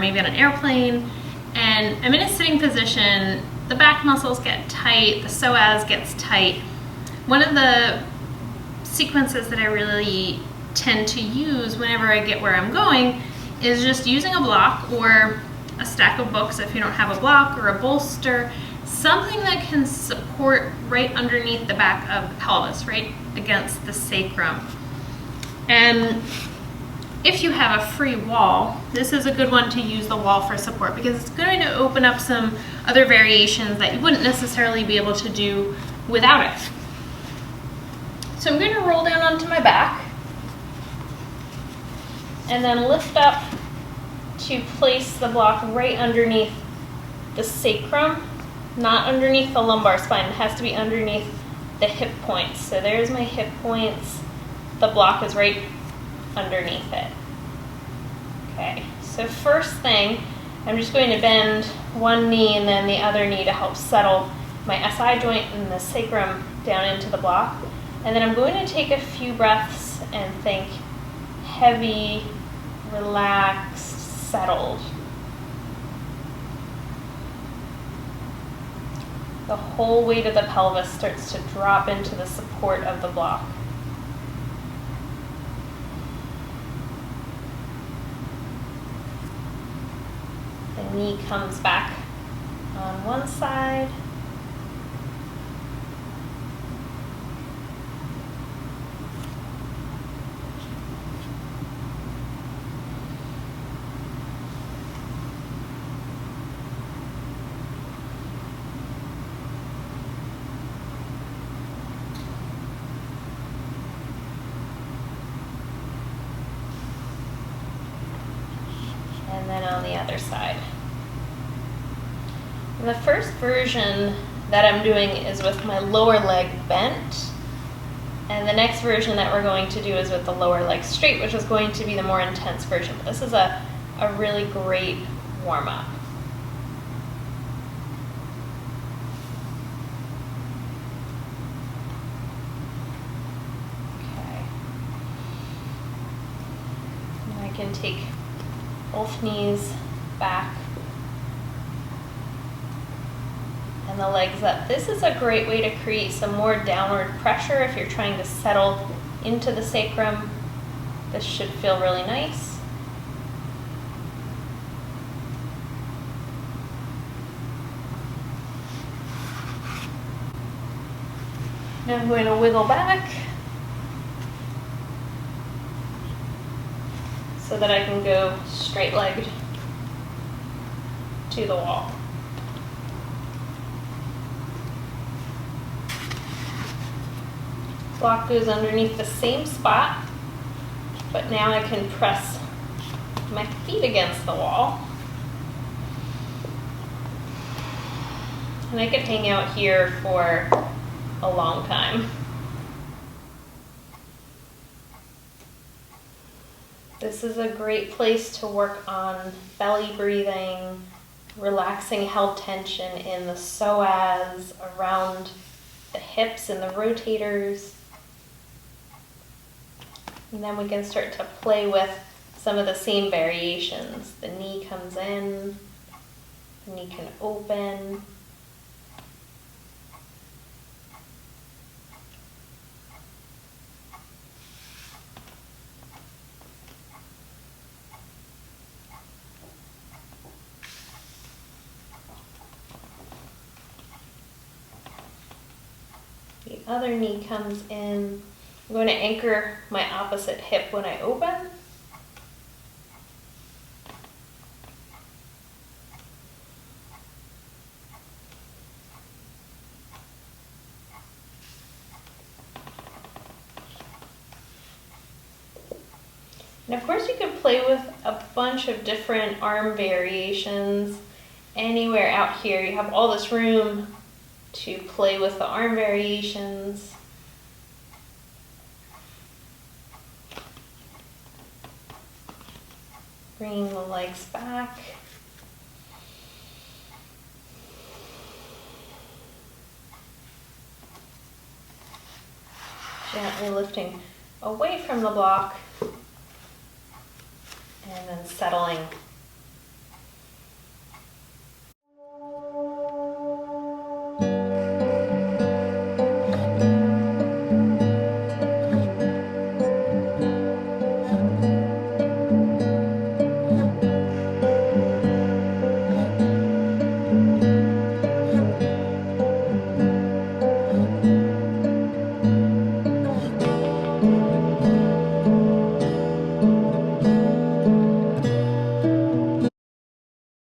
maybe on an airplane, and I'm in a sitting position, the back muscles get tight, the psoas gets tight. One of the sequences that I really tend to use whenever I get where I'm going is just using a block or a stack of books if you don't have a block, or a bolster, something that can support right underneath the back of the pelvis, right against the sacrum. And if you have a free wall, this is a good one to use the wall for support, because it's going to open up some other variations that you wouldn't necessarily be able to do without it. So I'm going to roll down onto my back and then lift up to place the block right underneath the sacrum, not underneath the lumbar spine. It has to be underneath the hip points. So there's my hip points. The block is right underneath it. Okay, so first thing, I'm just going to bend one knee and then the other knee to help settle my SI joint and the sacrum down into the block. And then I'm going to take a few breaths and think heavy, relaxed, settled. The whole weight of the pelvis starts to drop into the support of the block. The knee comes back on one side. And then on the other side. And the first version that I'm doing is with my lower leg bent. And the next version that we're going to do is with the lower leg straight, which is going to be the more intense version. But this is a really great warm-up. Okay. And I can take both knees back and the legs up. This is a great way to create some more downward pressure if you're trying to settle into the sacrum. This should feel really nice. Now I'm going to wiggle back so that I can go straight-legged to the wall. Block goes underneath the same spot, but now I can press my feet against the wall. And I could hang out here for a long time. This is a great place to work on belly breathing, relaxing held tension in the psoas, around the hips and the rotators. And then we can start to play with some of the same variations. The knee comes in, the knee can open. The other knee comes in. I'm going to anchor my opposite hip when I open. And of course you can play with a bunch of different arm variations. Anywhere out here, you have all this room to play with the arm variations. Bringing the legs back. Gently lifting away from the block and then settling